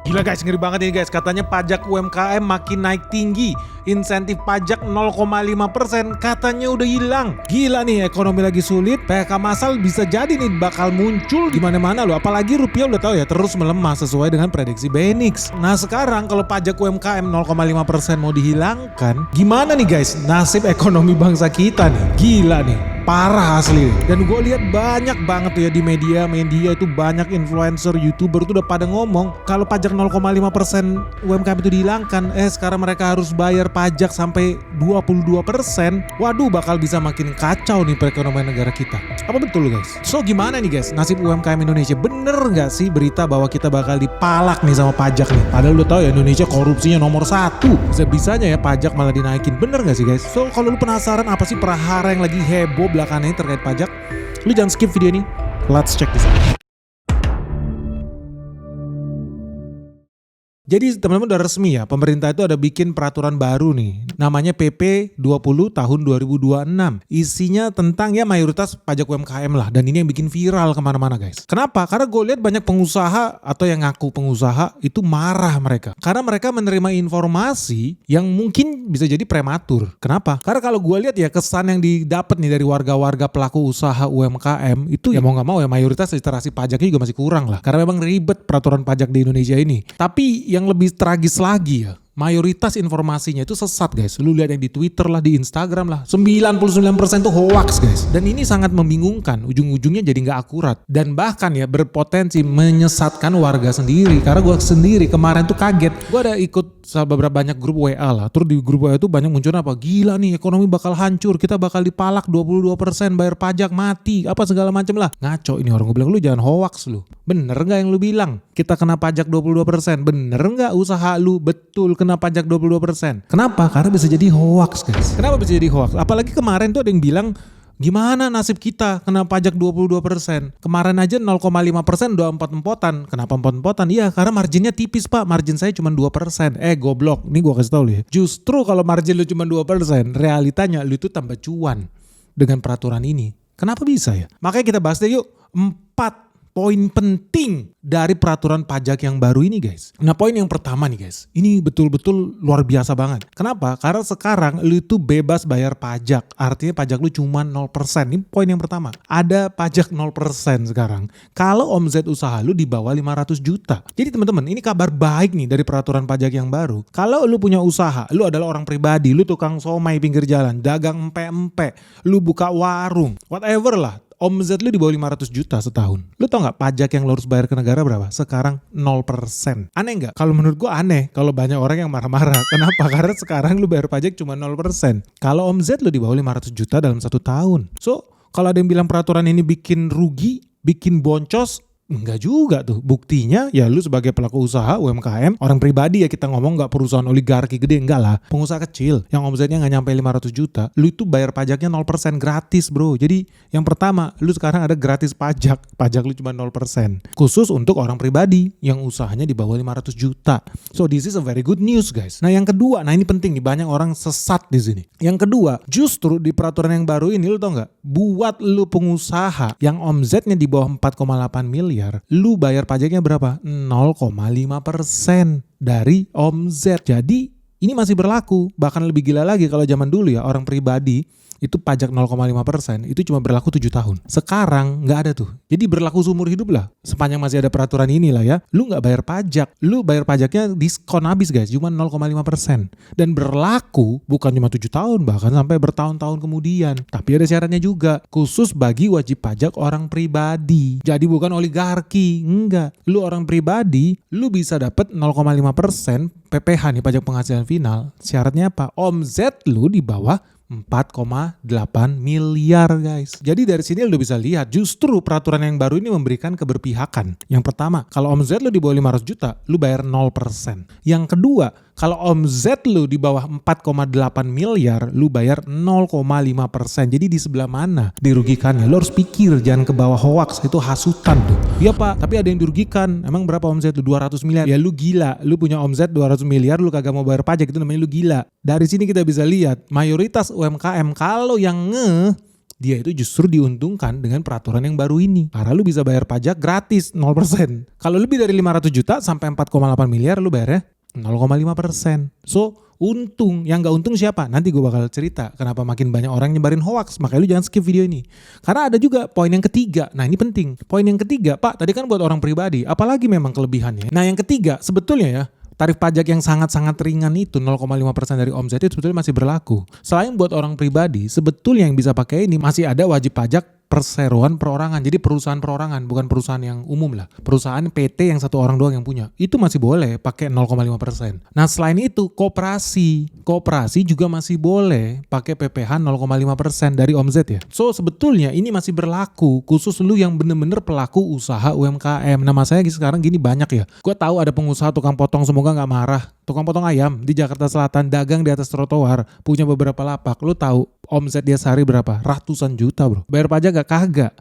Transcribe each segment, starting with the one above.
Gila guys, ngeri banget ini guys. Katanya pajak UMKM makin naik tinggi. Insentif pajak 0,5% katanya udah hilang. Gila nih, ekonomi lagi sulit. PHK massal bisa jadi nih bakal muncul di mana-mana loh. Apalagi rupiah udah tahu ya terus melemah sesuai dengan prediksi Benix. Nah sekarang kalau pajak UMKM 0,5% mau dihilangkan, gimana nih guys nasib ekonomi bangsa kita nih? Gila nih. Parah asli. Dan gue lihat banyak banget tuh ya di media itu banyak influencer, youtuber tuh udah pada ngomong kalau pajak 0,5% UMKM itu dihilangkan, sekarang mereka harus bayar pajak sampai 22%. Waduh, bakal bisa makin kacau nih perekonomian negara kita. Apa betul guys? So gimana nih guys nasib UMKM Indonesia? Bener nggak sih berita bahwa kita bakal dipalak nih sama pajak nih? Padahal lu tahu ya Indonesia korupsinya nomor 1. Bisa-bisanya ya pajak malah dinaikin. Bener nggak sih guys? So kalau lu penasaran apa sih perahara yang lagi heboh belakangan ini terkait pajak, lu jangan skip video ini. Let's check this out. Jadi teman-teman udah resmi ya, pemerintah itu ada bikin peraturan baru nih, namanya PP 20 tahun 2026. Isinya tentang ya mayoritas pajak UMKM lah, dan ini yang bikin viral kemana-mana guys. Kenapa? Karena gue lihat banyak pengusaha atau yang ngaku pengusaha itu marah mereka. Karena mereka menerima informasi yang mungkin bisa jadi prematur. Kenapa? Karena kalau gue lihat ya kesan yang didapat nih dari warga-warga pelaku usaha UMKM itu ya mau gak mau ya mayoritas literasi pajaknya juga masih kurang lah. Karena memang ribet peraturan pajak di Indonesia ini. Tapi yang lebih tragis lagi ya, mayoritas informasinya itu sesat guys. Lu lihat yang di Twitter lah, di Instagram lah, 99% tuh hoax guys. Dan ini sangat membingungkan, ujung-ujungnya jadi gak akurat. Dan bahkan ya berpotensi menyesatkan warga sendiri. Karena gue sendiri kemarin tuh kaget. Gue ada ikut beberapa banyak grup WA lah. Terus di grup WA itu banyak muncul apa? Gila nih ekonomi bakal hancur, kita bakal dipalak 22%, bayar pajak mati, apa segala macem lah. Ngaco ini orang. Gue bilang lu jangan hoax lu. Bener gak yang lu bilang? Kita kena pajak 22%. Bener gak usaha lu betul kena pajak 22%? Kenapa? Karena bisa jadi hoax guys. Kenapa bisa jadi hoax? Apalagi kemarin tuh ada yang bilang gimana nasib kita kena pajak 22%? Kemarin aja 0,5% udah empot-empotan. Kenapa empot-empotan? Iya karena marginnya tipis pak. Margin saya cuma 2%. Goblok. Ini gue kasih tau lu ya. Justru kalau margin lu cuma 2%, realitanya lu itu tambah cuan dengan peraturan ini. Kenapa bisa ya? Makanya kita bahas deh yuk 4 poin penting dari peraturan pajak yang baru ini guys. Nah poin yang pertama nih guys, ini betul-betul luar biasa banget. Kenapa? Karena sekarang lu itu bebas bayar pajak. Artinya pajak lu cuma 0%. Ini poin yang pertama. Ada pajak 0% sekarang kalau omzet usaha lu di bawah 500 juta. Jadi teman-teman ini kabar baik nih dari peraturan pajak yang baru. Kalau lu punya usaha, lu adalah orang pribadi, lu tukang somai pinggir jalan, dagang empe-empe, lu buka warung, whatever lah. Omzet lu di bawah 500 juta setahun. Lu tau gak pajak yang lu harus bayar ke negara berapa? Sekarang 0%. Aneh gak? Kalau menurut gua aneh. Kalau banyak orang yang marah-marah. Kenapa? Karena sekarang lu bayar pajak cuma 0%. Kalau omzet lu di bawah 500 juta dalam 1 tahun. So, kalau ada yang bilang peraturan ini bikin rugi, bikin boncos, enggak juga tuh. Buktinya ya lu sebagai pelaku usaha UMKM, orang pribadi ya kita ngomong gak perusahaan oligarki gede, enggak lah. Pengusaha kecil yang omsetnya gak nyampe 500 juta, lu itu bayar pajaknya 0% gratis bro. Jadi yang pertama, lu sekarang ada gratis pajak. Pajak lu cuma 0%. Khusus untuk orang pribadi yang usahanya di bawah 500 juta. So this is a very good news guys. Nah yang kedua, nah ini penting nih, banyak orang sesat di sini. Yang kedua, justru di peraturan yang baru ini lu tau gak? Buat lu pengusaha yang omzetnya di bawah 4,8 miliar, lu bayar pajaknya berapa? 0,5% dari omzet. Jadi ini masih berlaku. Bahkan lebih gila lagi kalau zaman dulu ya orang pribadi itu pajak 0,5% itu cuma berlaku 7 tahun. Sekarang nggak ada tuh. Jadi berlaku seumur hidup lah. Sepanjang masih ada peraturan ini lah ya. Lu nggak bayar pajak. Lu bayar pajaknya diskon habis guys. Cuma 0,5%. Dan berlaku bukan cuma 7 tahun. Bahkan sampai bertahun-tahun kemudian. Tapi ada syaratnya juga. Khusus bagi wajib pajak orang pribadi. Jadi bukan oligarki. Enggak. Lu orang pribadi. Lu bisa dapat 0,5% PPH nih pajak penghasilan final. Syaratnya apa? Omzet lu di bawah 4,8 miliar guys. Jadi dari sini lu bisa lihat justru peraturan yang baru ini memberikan keberpihakan. Yang pertama, kalau omzet lu di bawah 500 juta, lu bayar 0%. Yang kedua, kalau omzet lu di bawah 4,8 miliar, lu bayar 0,5%. Jadi di sebelah mana dirugikannya? Lu harus pikir, jangan ke bawah hoax, itu hasutan tuh. Iya pak, tapi ada yang dirugikan. Emang berapa omzet lu? 200 miliar. Ya lu gila, lu punya omzet 200 miliar, lu kagak mau bayar pajak, itu namanya lu gila. Dari sini kita bisa lihat, mayoritas UMKM kalau yang dia itu justru diuntungkan dengan peraturan yang baru ini. Karena lu bisa bayar pajak gratis 0%. Kalau lebih dari 500 juta sampai 4,8 miliar lu bayarnya 0,5%. So untung, yang gak untung siapa? Nanti gue bakal cerita kenapa makin banyak orang nyebarin hoax. Makanya lu jangan skip video ini. Karena ada juga poin yang ketiga. Nah ini penting. Poin yang ketiga, Pak, tadi kan buat orang pribadi. Apalagi memang kelebihannya. Nah yang ketiga, sebetulnya ya, tarif pajak yang sangat-sangat ringan itu 0,5% dari omset itu sebetulnya masih berlaku. Selain buat orang pribadi, sebetulnya yang bisa pakai ini masih ada wajib pajak perseroan perorangan. Jadi perusahaan perorangan, bukan perusahaan yang umum lah. Perusahaan PT yang satu orang doang yang punya. Itu masih boleh pakai 0,5%. Nah selain itu koperasi juga masih boleh pakai PPh 0,5% dari omset ya. So sebetulnya ini masih berlaku khusus lu yang bener-bener pelaku usaha UMKM. Nama saya sekarang gini banyak ya. Gue tahu ada pengusaha tukang potong, semoga gak marah. Tukang potong ayam di Jakarta Selatan, dagang di atas trotoar, punya beberapa lapak. Lu tahu omset dia sehari berapa? Ratusan juta bro. Bayar pajak gak? Kagak.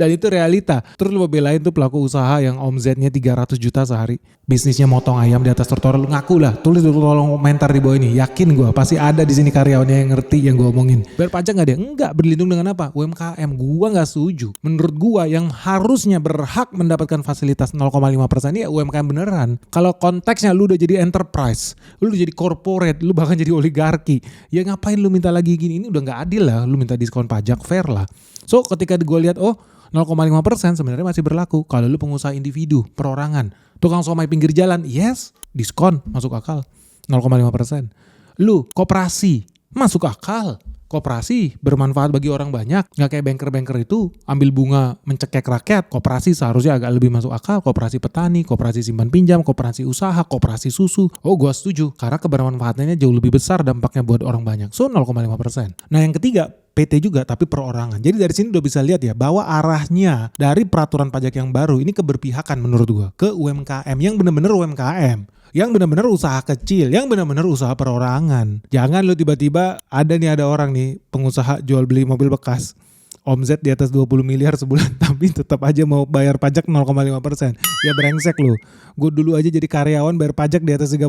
Dan itu realita. Terus lu belain tuh pelaku usaha yang omzetnya 300 juta sehari, bisnisnya motong ayam di atas trotoar. Lu ngaku lah, tulis dulu tolong komentar di bawah ini. Yakin gue pasti ada di sini karyawannya yang ngerti yang gue omongin. Bayar pajak gak dia? Enggak. Berlindung dengan apa? UMKM. Gue gak setuju. Menurut gue yang harusnya berhak mendapatkan fasilitas 0,5% ya UMKM beneran. Kalau konteksnya lu udah jadi enterprise, lu udah jadi corporate, lu bahkan jadi oligarki, ya ngapain lu minta lagi gini? Ini udah gak adil lah. Lu minta diskon pajak, fair lah. So ketika gue lihat 0,5% sebenarnya masih berlaku kalau lu pengusaha individu, perorangan, tukang somai pinggir jalan, yes, diskon masuk akal 0,5%. Lu koperasi masuk akal. Koperasi bermanfaat bagi orang banyak, nggak kayak banker-banker itu ambil bunga mencekek rakyat. Koperasi seharusnya agak lebih masuk akal. Koperasi petani, koperasi simpan pinjam, koperasi usaha, koperasi susu. Gua setuju karena kebermanfaatannya jauh lebih besar dampaknya buat orang banyak. So 0,5%. Nah yang ketiga, PT juga tapi perorangan. Jadi dari sini udah bisa lihat ya bahwa arahnya dari peraturan pajak yang baru ini keberpihakan menurut gua ke UMKM yang benar-benar UMKM, yang benar-benar usaha kecil, yang benar-benar usaha perorangan. Jangan lu tiba-tiba ada orang nih pengusaha jual beli mobil bekas, omset di atas 20 miliar sebulan tapi tetap aja mau bayar pajak 0,5%. Ya brengsek lu. Gue dulu aja jadi karyawan bayar pajak di atas 30%,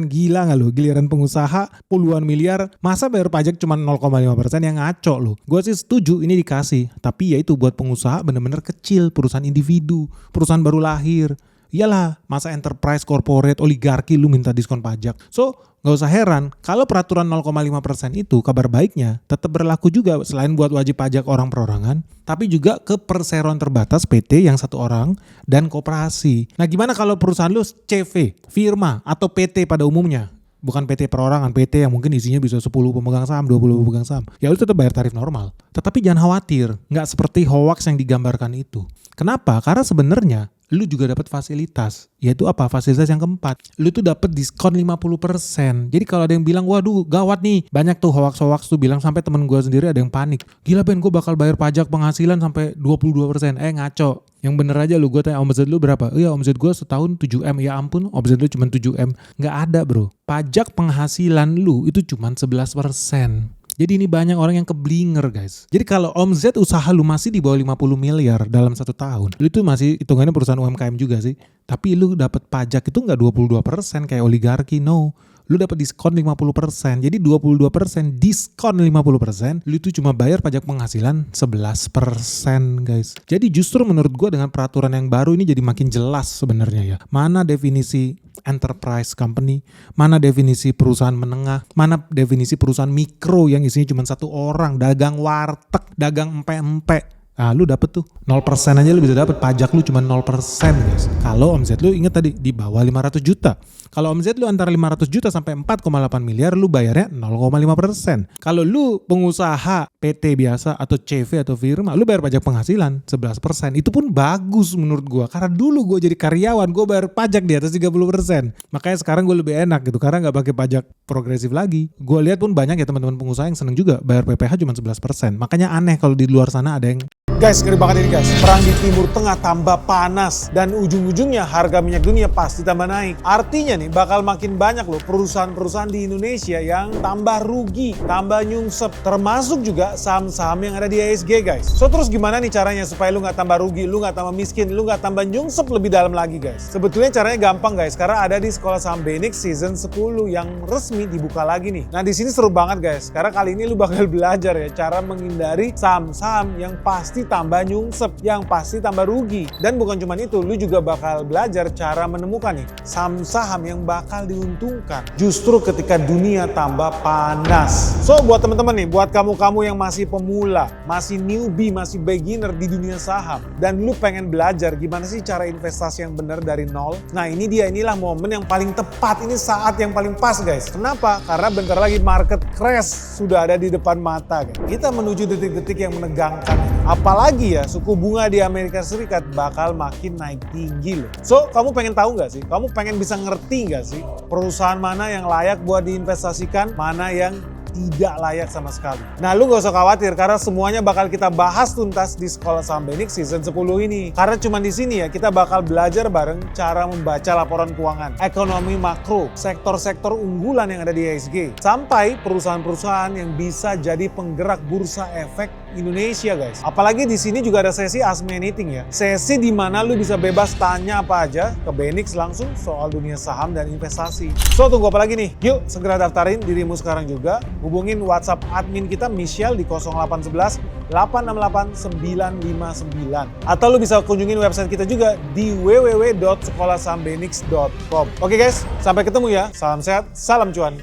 gila gak lu? Giliran pengusaha puluhan miliar, masa bayar pajak cuma 0,5%, yang ngaco lu. Gue sih setuju ini dikasih, tapi ya itu buat pengusaha bener-bener kecil, perusahaan individu, perusahaan baru lahir. Iyalah, masa enterprise, corporate, oligarki lu minta diskon pajak. So, gak usah heran kalau peraturan 0,5% itu kabar baiknya tetap berlaku juga selain buat wajib pajak orang perorangan, tapi juga ke perseroan terbatas PT yang satu orang dan koperasi. Nah gimana kalau perusahaan lu CV, firma atau PT pada umumnya? Bukan PT perorangan, PT yang mungkin isinya bisa 10 pemegang saham, 20 pemegang saham. Ya lu tetap bayar tarif normal. Tetapi jangan khawatir, gak seperti hoax yang digambarkan itu. Kenapa? Karena sebenarnya lu juga dapat fasilitas, yaitu apa? Fasilitas yang keempat, lu tuh dapat diskon 50%. Jadi kalau ada yang bilang, waduh gawat nih, banyak tuh hoax tuh bilang, sampai temen gue sendiri ada yang panik. Gila Ben, gue bakal bayar pajak penghasilan sampai 22%. Ngaco. Yang bener aja lu, gue tanya omset lu berapa? Iya omset gue setahun 7M. Ya ampun, omset lu cuma 7M. Nggak ada bro. Pajak penghasilan lu itu cuma 11%. Jadi ini banyak orang yang keblinger guys. Jadi kalau omset usaha lu masih di bawah 50 miliar dalam 1 tahun, lu itu masih hitungannya perusahaan UMKM juga sih. Tapi lu dapat pajak itu nggak 22% kayak oligarki, no. Lu dapat diskon 50%. Jadi 22% diskon 50%, lu itu cuma bayar pajak penghasilan 11% guys. Jadi justru menurut gua dengan peraturan yang baru ini jadi makin jelas sebenarnya ya. Mana definisi enterprise company, mana definisi perusahaan menengah, mana definisi perusahaan mikro yang isinya cuma satu orang, dagang warteg, dagang empe-empe. Nah lu dapet tuh 0% aja lu bisa dapet, pajak lu cuma 0% guys. Kalau omset lu ingat tadi di bawah 500 juta. Kalau omset lu antara 500 juta sampai 4,8 miliar lu bayarnya 0,5%. Kalau lu pengusaha PT biasa atau CV atau firma, lu bayar pajak penghasilan 11%. Itu pun bagus menurut gua. Karena dulu gua jadi karyawan, gua bayar pajak di atas 30%. Makanya sekarang gua lebih enak gitu karena gak pakai pajak progresif lagi. Gua lihat pun banyak ya teman-teman pengusaha yang seneng juga bayar PPh cuma 11%. Makanya aneh kalau di luar sana ada yang Guys, ngeri banget ini guys. Perang di Timur Tengah tambah panas dan ujung-ujungnya harga minyak dunia pasti tambah naik. Artinya nih bakal makin banyak loh perusahaan-perusahaan di Indonesia yang tambah rugi, tambah nyungsep. Termasuk juga saham-saham yang ada di IHSG guys. So terus gimana nih caranya supaya lu nggak tambah rugi, lu nggak tambah miskin, lu nggak tambah nyungsep lebih dalam lagi guys? Sebetulnya caranya gampang guys, karena ada di Sekolah Saham BENIX season 10 yang resmi dibuka lagi nih. Nah di sini seru banget guys, karena kali ini lu bakal belajar ya cara menghindari saham-saham yang pasti tambah nyungsep, yang pasti tambah rugi. Dan bukan cuma itu, lu juga bakal belajar cara menemukan nih saham-saham yang bakal diuntungkan justru ketika dunia tambah panas. So buat teman-teman nih, buat kamu-kamu yang masih pemula, masih newbie, masih beginner di dunia saham dan lu pengen belajar gimana sih cara investasi yang benar dari nol. Nah inilah momen yang paling tepat, ini saat yang paling pas guys. Kenapa? Karena bentar lagi market crash sudah ada di depan mata guys. Kita menuju detik-detik yang menegangkan. Apalagi ya suku bunga di Amerika Serikat bakal makin naik tinggi loh. So kamu pengen tahu nggak sih? Kamu pengen bisa ngerti nggak sih perusahaan mana yang layak buat diinvestasikan, mana yang tidak layak sama sekali. Nah lu gak usah khawatir karena semuanya bakal kita bahas tuntas di Sekolah Saham BENIX season 10 ini. Karena cuma di sini ya kita bakal belajar bareng cara membaca laporan keuangan, ekonomi makro, sektor-sektor unggulan yang ada di IHSG, sampai perusahaan-perusahaan yang bisa jadi penggerak bursa efek Indonesia guys. Apalagi di sini juga ada sesi Ask Me Anything ya. Sesi di mana lu bisa bebas tanya apa aja ke BENIX langsung soal dunia saham dan investasi. So tunggu apa lagi nih? Yuk segera daftarin dirimu sekarang juga. Hubungin WhatsApp admin kita Michelle di 0811 868 959. Atau lu bisa kunjungin website kita juga di www.sekolahsahambenix.com. Oke guys, sampai ketemu ya. Salam sehat, salam cuan.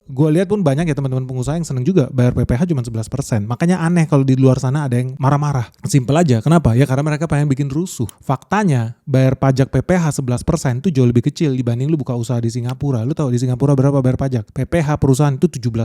Gue lihat pun banyak ya teman-teman pengusaha yang seneng juga bayar PPh cuma 11%. Makanya aneh kalau di luar sana ada yang marah-marah. Simpel aja. Kenapa? Ya karena mereka pengen bikin rusuh. Faktanya bayar pajak PPh 11% itu jauh lebih kecil dibanding lu buka usaha di Singapura. Lu tahu di Singapura berapa bayar pajak? PPh perusahaan itu 17%.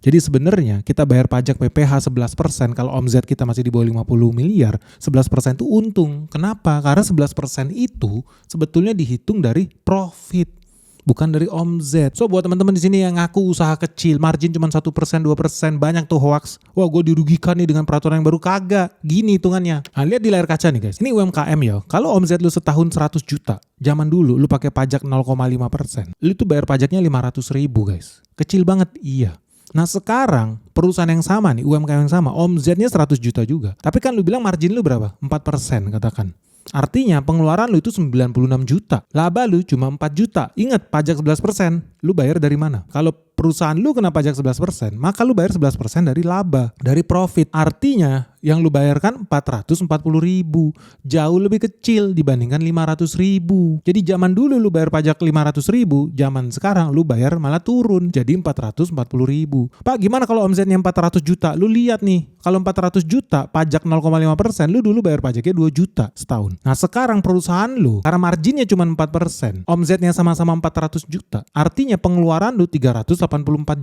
Jadi sebenarnya kita bayar pajak PPh 11% kalau omzet kita masih di bawah 50 miliar, 11% itu untung. Kenapa? Karena 11% itu sebetulnya dihitung dari profit, bukan dari omzet. So buat teman-teman di sini yang ngaku usaha kecil, margin cuma 1%, 2%, banyak tuh hoax. Wah gue dirugikan nih dengan peraturan yang baru. Kagak, gini hitungannya. Nah lihat di layar kaca nih guys. Ini UMKM ya. Kalau omzet lu setahun 100 juta, zaman dulu lu pakai pajak 0,5%. Lu tuh bayar pajaknya 500 ribu guys. Kecil banget, iya. Nah sekarang perusahaan yang sama nih, UMKM yang sama, omzetnya 100 juta juga. Tapi kan lu bilang margin lu berapa? 4% katakan. Artinya pengeluaran lu itu 96 juta. Laba lu cuma 4 juta. Ingat pajak 11%. Lu bayar dari mana? Kalau perusahaan lu kena pajak 11%, maka lu bayar 11% dari laba, dari profit. Artinya yang lu bayarkan 440 ribu. Jauh lebih kecil dibandingkan 500 ribu. Jadi zaman dulu lu bayar pajak 500 ribu, zaman sekarang lu bayar malah turun jadi 440 ribu. Pak gimana kalau omsetnya 400 juta? Lu lihat nih, kalau 400 juta pajak 0,5%, lu dulu bayar pajaknya 2 juta setahun. Nah sekarang perusahaan lu, karena marginnya cuma 4%, omsetnya sama-sama 400 juta, artinya pengeluaran lu 384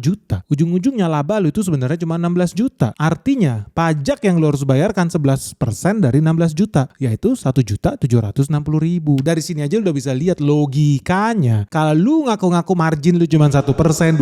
juta. Ujung-ujungnya laba lu itu sebenarnya cuma 16 juta. Artinya pajak yang lu harus bayarkan 11% dari 16 juta, yaitu 1.760.000. Dari sini aja lu udah bisa lihat logikanya. Kalau lu ngaku-ngaku margin lu cuma 1%, 2%,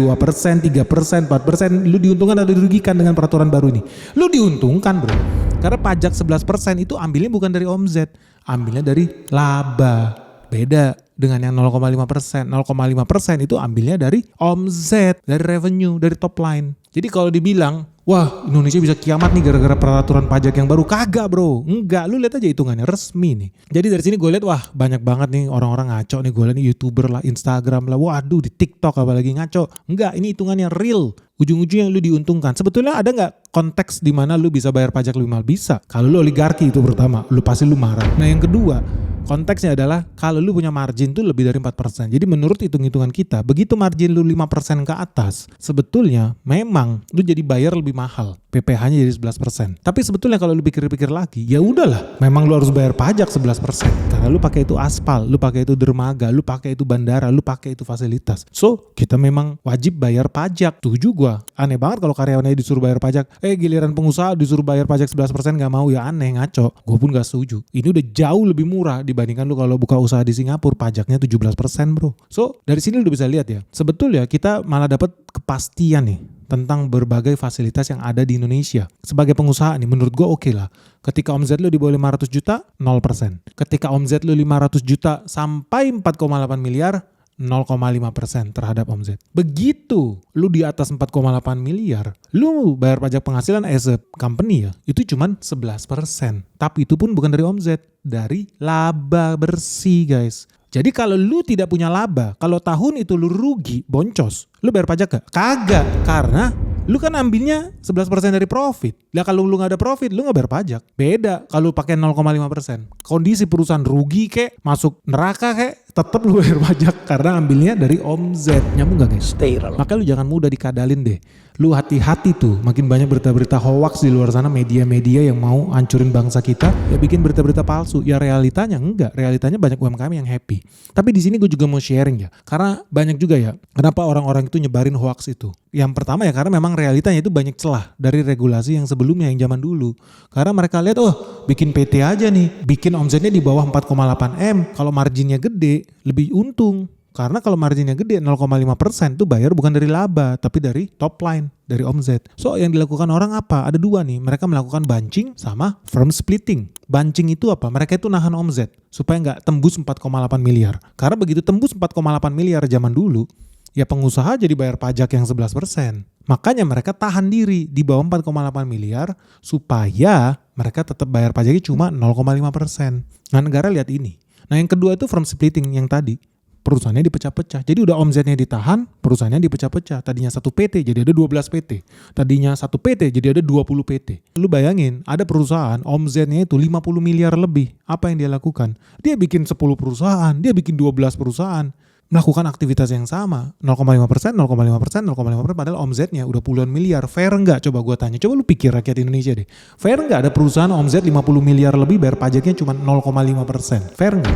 3%, 4%, lu diuntungkan atau dirugikan dengan peraturan baru ini? Lu diuntungkan bro. Karena pajak 11% itu ambilnya bukan dari omzet, ambilnya dari laba. Beda dengan yang 0,5%. 0,5% itu ambilnya dari omzet, dari revenue, dari top line. Jadi kalau dibilang, wah Indonesia bisa kiamat nih gara-gara peraturan pajak yang baru. Kagak bro, enggak. Lu lihat aja hitungannya resmi nih. Jadi dari sini gue lihat wah banyak banget nih orang-orang ngaco nih. Gue lihat nih YouTuber lah, Instagram lah. Waduh di TikTok apalagi ngaco. Enggak, ini hitungannya real. Ujung-ujungnya lu diuntungkan. Sebetulnya ada nggak konteks di mana lu bisa bayar pajak lebih mahal? Bisa. Kalau lu oligarki itu pertama, lu pasti lu marah. Nah yang kedua, konteksnya adalah kalau lu punya margin tuh lebih dari 4%. Jadi menurut hitung-hitungan kita, begitu margin lu 5% ke atas, sebetulnya memang lu jadi bayar lebih mahal. PPh-nya jadi 11%. Tapi sebetulnya kalau lu pikir-pikir lagi, ya udahlah, memang lu harus bayar pajak 11%. Karena lu pakai itu aspal, lu pakai itu dermaga, lu pakai itu bandara, lu pakai itu fasilitas. So, kita memang wajib bayar pajak. Setuju gua gua. Aneh banget kalau karyawannya disuruh bayar pajak. Giliran pengusaha disuruh bayar pajak 11% gak mau, ya aneh, ngaco. Gue pun gak setuju. Ini udah jauh lebih murah dibandingkan lu kalau buka usaha di Singapura, pajaknya 17% bro. So dari sini lu udah bisa lihat ya, sebetulnya kita malah dapat kepastian nih tentang berbagai fasilitas yang ada di Indonesia. Sebagai pengusaha nih, menurut gue oke lah. Ketika omzet lu di bawah 500 juta, 0%. Ketika omzet lu 500 juta sampai 4,8 miliar, 0,5% terhadap omzet. Begitu lu di atas 4,8 miliar, lu bayar pajak penghasilan as a company ya, itu cuman 11%. Tapi itu pun bukan dari omzet, dari laba bersih guys. Jadi kalau lu tidak punya laba, kalau tahun itu lu rugi, boncos, lu bayar pajak gak? Kagak, karena lu kan ambilnya 11% dari profit. Lah kalau lu gak ada profit, lu gak bayar pajak. Beda kalau pakai 0,5%. Kondisi perusahaan rugi kek, masuk neraka kek, tetap lu bayar pajak karena ambilnya dari omzet. Nyambung gak guys? Makanya lu jangan mudah dikadalin deh. Lu hati-hati tuh, makin banyak berita-berita hoax di luar sana, media-media yang mau hancurin bangsa kita, ya bikin berita-berita palsu. Ya realitanya enggak, realitanya banyak UMKM yang happy. Tapi di sini gue juga mau sharing ya, karena banyak juga ya, kenapa orang-orang itu nyebarin hoax itu. Yang pertama ya karena memang realitanya itu banyak celah dari regulasi yang sebelumnya, yang zaman dulu. Karena mereka lihat, bikin PT aja nih, bikin omzetnya di bawah 4,8 M, kalau marginnya gede, lebih untung. Karena kalau marginnya gede 0,5% tuh bayar bukan dari laba, tapi dari top line, dari omzet. So yang dilakukan orang apa? Ada dua nih, mereka melakukan bunching sama firm splitting. Bunching itu apa? Mereka itu nahan omzet supaya nggak tembus 4,8 miliar. Karena begitu tembus 4,8 miliar zaman dulu, ya pengusaha jadi bayar pajak yang 11%. Makanya mereka tahan diri di bawah 4,8 miliar supaya mereka tetap bayar pajaknya cuma 0,5%. Nah negara lihat ini. Nah yang kedua itu firm splitting yang tadi. Perusahaannya dipecah-pecah. Jadi udah omzetnya ditahan, perusahaannya dipecah-pecah. Tadinya 1 PT jadi ada 12 PT. Tadinya 1 PT jadi ada 20 PT. Lu bayangin, ada perusahaan omzetnya itu 50 miliar lebih. Apa yang dia lakukan? Dia bikin 10 perusahaan, dia bikin 12 perusahaan. Melakukan aktivitas yang sama. 0,5%, 0,5%, 0,5%, padahal omzetnya udah puluhan miliar. Fair enggak? Coba gua tanya. Coba lu pikir rakyat Indonesia deh. Fair enggak ada perusahaan omzet 50 miliar lebih bayar pajaknya cuma 0,5%? Fair enggak?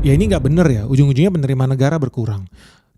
Ya ini nggak bener ya, ujung-ujungnya penerimaan negara berkurang.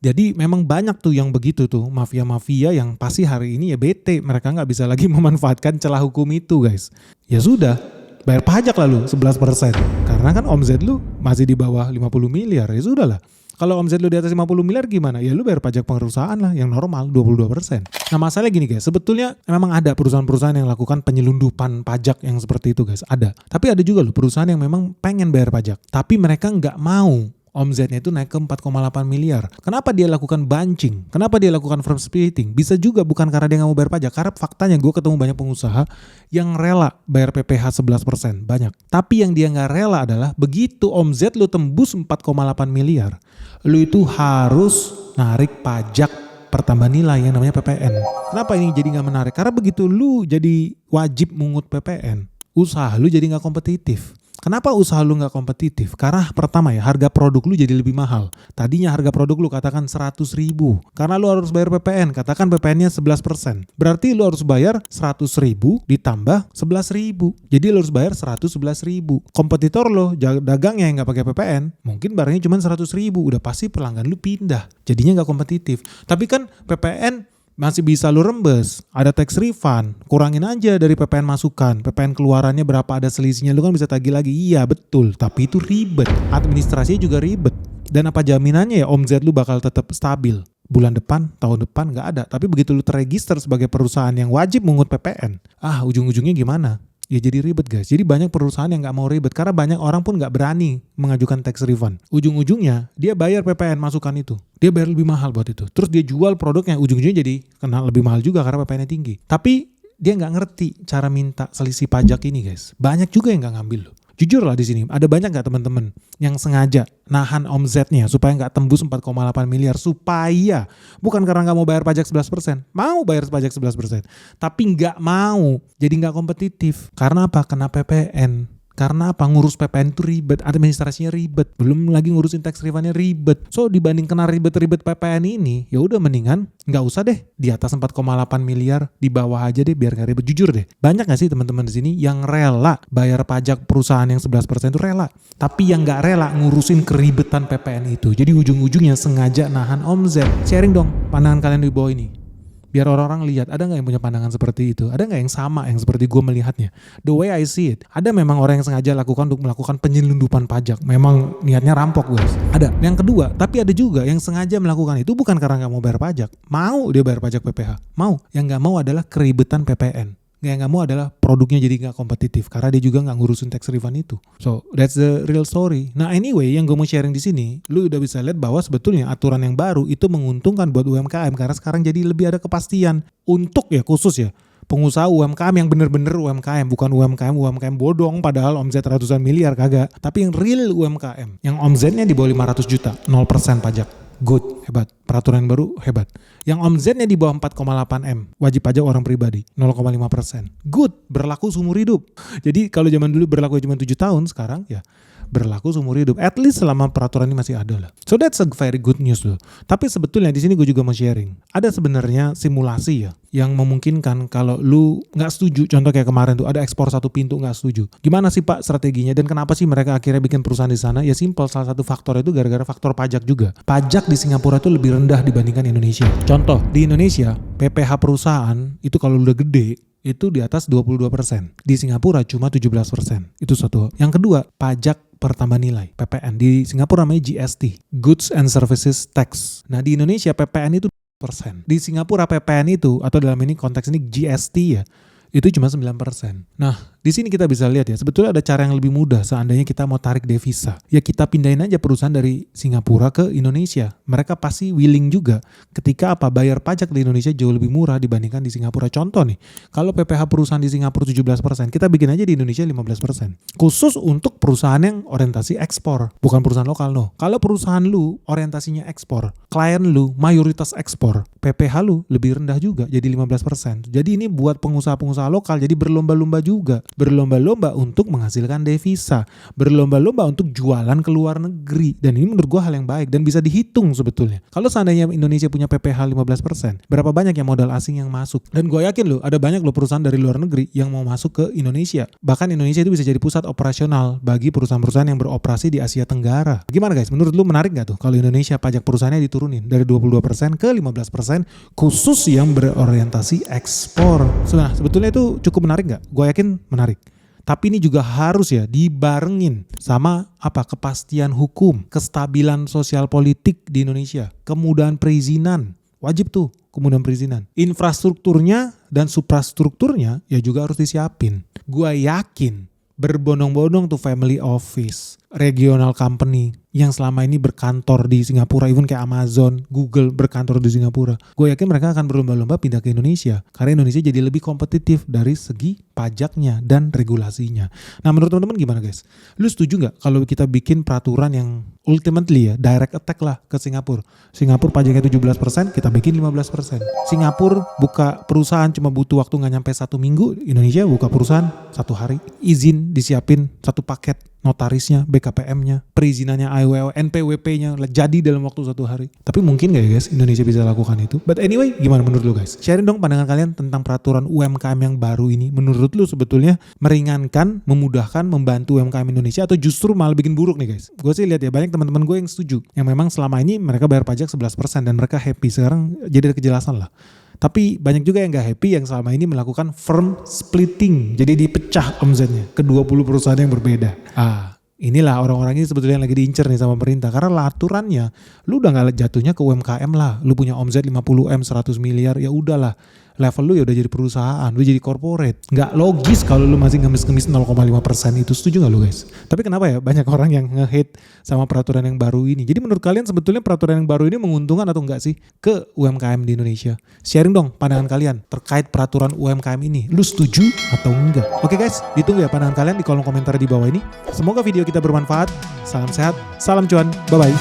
Jadi memang banyak tuh yang begitu tuh, mafia-mafia yang pasti hari ini ya bete, mereka nggak bisa lagi memanfaatkan celah hukum itu guys. Ya sudah, bayar pajak lalu 11%. Karena kan omzet lu masih di bawah 50 miliar, ya sudah lah. Kalau omzet lu di atas 50 miliar gimana? Ya lu bayar pajak perusahaan lah yang normal 22%. Nah masalahnya gini guys, sebetulnya memang ada perusahaan-perusahaan yang lakukan penyelundupan pajak yang seperti itu guys, ada. Tapi ada juga loh perusahaan yang memang pengen bayar pajak, tapi mereka nggak mau omzetnya itu naik ke 4,8 miliar. Kenapa dia lakukan bunching? Kenapa dia lakukan firm splitting? Bisa juga bukan karena dia nggak mau bayar pajak. Karena faktanya gue ketemu banyak pengusaha yang rela bayar PPh 11%. Banyak. Tapi yang dia nggak rela adalah begitu omzet lu tembus 4,8 miliar, lu itu harus narik pajak pertambahan nilai yang namanya PPN. Kenapa ini jadi nggak menarik? Karena begitu lu jadi wajib mungut PPN, usaha lu jadi nggak kompetitif. Kenapa usaha lu gak kompetitif? Karena pertama ya, harga produk lu jadi lebih mahal. Tadinya harga produk lu katakan 100 ribu. Karena lu harus bayar PPN, katakan PPN-nya 11%. Berarti lu harus bayar 100 ribu ditambah 11 ribu. Jadi lu harus bayar 111 ribu. Kompetitor lo, dagangnya yang gak pakai PPN, mungkin barangnya cuma 100 ribu. Udah pasti pelanggan lu pindah. Jadinya gak kompetitif. Tapi kan PPN masih bisa lu rembes, ada tax refund, kurangin aja dari PPN masukan, PPN keluarannya berapa ada selisihnya, lu kan bisa tagih lagi. Iya betul, tapi itu ribet, administrasinya juga ribet. Dan apa jaminannya ya omzet lu bakal tetap stabil bulan depan, tahun depan? Gak ada. Tapi begitu lu terregister sebagai perusahaan yang wajib mengut PPN, ujung-ujungnya gimana? Ya jadi ribet guys. Jadi banyak perusahaan yang gak mau ribet karena banyak orang pun gak berani mengajukan tax refund. Ujung-ujungnya dia bayar PPN masukan itu. Dia bayar lebih mahal buat itu. Terus dia jual produknya, ujung-ujungnya jadi kena lebih mahal juga karena PPN-nya tinggi. Tapi dia gak ngerti cara minta selisih pajak ini guys. Banyak juga yang gak ngambil loh. Jujur lah di sini, ada banyak gak teman-teman yang sengaja nahan omzetnya supaya gak tembus 4,8 miliar, supaya bukan karena gak mau bayar pajak 11%, mau bayar pajak 11%, tapi gak mau, jadi gak kompetitif. Karena apa? Kena PPN. Karena apa? Ngurus PPN itu ribet, administrasinya ribet, belum lagi ngurusin tax refundnya ribet. So dibanding kena ribet-ribet PPN ini, ya udah mendingan nggak usah deh di atas 4,8 miliar, di bawah aja deh biar nggak ribet. Jujur deh, banyak nggak sih teman-teman di sini yang rela bayar pajak perusahaan yang 11% itu rela, tapi yang nggak rela ngurusin keribetan PPN itu. Jadi ujung-ujungnya sengaja nahan omzet. Sharing dong pandangan kalian di bawah ini, Biar orang-orang lihat, ada nggak yang punya pandangan seperti itu? Ada nggak yang sama yang seperti gue melihatnya? The way I see it, ada memang orang yang sengaja lakukan untuk melakukan penyelundupan pajak. Memang niatnya rampok guys. Ada. Yang kedua, tapi ada juga yang sengaja melakukan itu bukan karena nggak mau bayar pajak. Mau dia bayar pajak PPh. Mau. Yang nggak mau adalah keribetan PPN. Yang nggak mau adalah produknya jadi nggak kompetitif karena dia juga nggak ngurusin tax refund itu. So that's the real story. Nah anyway, yang gue mau sharing di sini, lu udah bisa lihat bahwa sebetulnya aturan yang baru itu menguntungkan buat UMKM karena sekarang jadi lebih ada kepastian untuk ya khusus ya pengusaha UMKM yang bener-bener UMKM, bukan UMKM bodong padahal omset ratusan miliar, kagak. Tapi yang real UMKM, yang omsetnya di bawah 500 juta, 0% pajak. Good, hebat. Peraturan yang baru hebat. Yang omsetnya di bawah 4,8 M, wajib pajak orang pribadi, 0,5%. Good, berlaku seumur hidup. Jadi kalau zaman dulu berlaku cuma 7 tahun, sekarang ya berlaku seumur hidup. At least selama peraturan ini masih ada lah. So that's a very good news loh. Tapi sebetulnya di sini gue juga mau sharing. Ada sebenarnya simulasi ya yang memungkinkan kalau lu nggak setuju. Contoh kayak kemarin tuh ada ekspor satu pintu nggak setuju. Gimana sih Pak strateginya dan kenapa sih mereka akhirnya bikin perusahaan di sana? Ya simple, salah satu faktor itu gara-gara faktor pajak juga. Pajak di Singapura itu lebih rendah dibandingkan Indonesia. Contoh di Indonesia PPh perusahaan itu kalau udah gede itu di atas 22%. Di Singapura cuma 17%. Itu satu. Yang kedua, pajak pertambahan nilai, PPN. Di Singapura namanya GST, Goods and Services Tax. Nah di Indonesia PPN itu 2%. Di Singapura PPN itu, atau dalam ini konteks ini GST ya, itu cuma 9%. Nah di sini kita bisa lihat ya, sebetulnya ada cara yang lebih mudah seandainya kita mau tarik devisa. Ya kita pindahin aja perusahaan dari Singapura ke Indonesia. Mereka pasti willing juga ketika bayar pajak di Indonesia jauh lebih murah dibandingkan di Singapura. Contoh nih, kalau PPh perusahaan di Singapura 17%, kita bikin aja di Indonesia 15%. Khusus untuk perusahaan yang orientasi ekspor, bukan perusahaan lokal no. Kalau perusahaan lu orientasinya ekspor, klien lu mayoritas ekspor, PPh lu lebih rendah juga jadi 15%. Jadi ini buat pengusaha-pengusaha lokal jadi berlomba-lomba juga. Berlomba-lomba untuk menghasilkan devisa, berlomba-lomba untuk jualan ke luar negeri, dan ini menurut gue hal yang baik dan bisa dihitung sebetulnya. Kalau seandainya Indonesia punya PPh 15%, berapa banyak yang modal asing yang masuk? Dan gue yakin loh, ada banyak loh perusahaan dari luar negeri yang mau masuk ke Indonesia. Bahkan Indonesia itu bisa jadi pusat operasional bagi perusahaan-perusahaan yang beroperasi di Asia Tenggara. Gimana guys? Menurut lu menarik gak tuh kalau Indonesia pajak perusahaannya diturunin dari 22% ke 15% khusus yang berorientasi ekspor? Nah, sebetulnya itu cukup menarik gak? Gue yakin menarik. Tapi ini juga harus ya dibarengin sama kepastian hukum, kestabilan sosial politik di Indonesia, kemudahan perizinan. Wajib tuh kemudahan perizinan. Infrastrukturnya dan suprastrukturnya ya juga harus disiapin. Gua yakin berbondong-bondong tuh family office, regional company yang selama ini berkantor di Singapura, even kayak Amazon, Google berkantor di Singapura. Gue yakin mereka akan berlomba-lomba pindah ke Indonesia karena Indonesia jadi lebih kompetitif dari segi pajaknya dan regulasinya. Nah menurut teman-teman gimana guys? Lu setuju nggak kalau kita bikin peraturan yang ultimately ya direct attack lah ke Singapura? Singapura pajaknya 17%, kita bikin 15%. Singapura buka perusahaan cuma butuh waktu nggak nyampe 1 minggu, Indonesia buka perusahaan 1 hari. Izin disiapin 1 paket, notarisnya, BKPM-nya, perizinannya, IWO, NPWP-nya jadi dalam waktu 1 hari. Tapi mungkin gak ya guys Indonesia bisa lakukan itu? But anyway, gimana menurut lu guys? Sharing dong pandangan kalian tentang peraturan UMKM yang baru ini. Menurut lu sebetulnya meringankan, memudahkan, membantu UMKM Indonesia atau justru malah bikin buruk nih guys? Gue sih lihat ya banyak teman-teman gue yang setuju. Yang memang selama ini mereka bayar pajak 11% dan mereka happy. Sekarang jadi ada kejelasan lah. Tapi banyak juga yang gak happy yang selama ini melakukan firm splitting. Jadi dipecah omsetnya ke 20 perusahaan yang berbeda. Inilah orang-orang ini sebetulnya yang lagi diincer nih sama pemerintah. Karena aturannya, lu udah gak jatuhnya ke UMKM lah. Lu punya omset 50M, 100 miliar, ya udahlah. Level lu ya udah jadi perusahaan, lu jadi corporate. Nggak logis kalau lu masih ngemis-ngemis 0,5% itu. Setuju nggak lu guys? Tapi kenapa ya banyak orang yang nge-hate sama peraturan yang baru ini? Jadi menurut kalian sebetulnya peraturan yang baru ini menguntungkan atau enggak sih ke UMKM di Indonesia? Sharing dong pandangan kalian terkait peraturan UMKM ini. Lu setuju atau enggak? Oke guys, ditunggu ya pandangan kalian di kolom komentar di bawah ini. Semoga video kita bermanfaat. Salam sehat, salam cuan, bye-bye.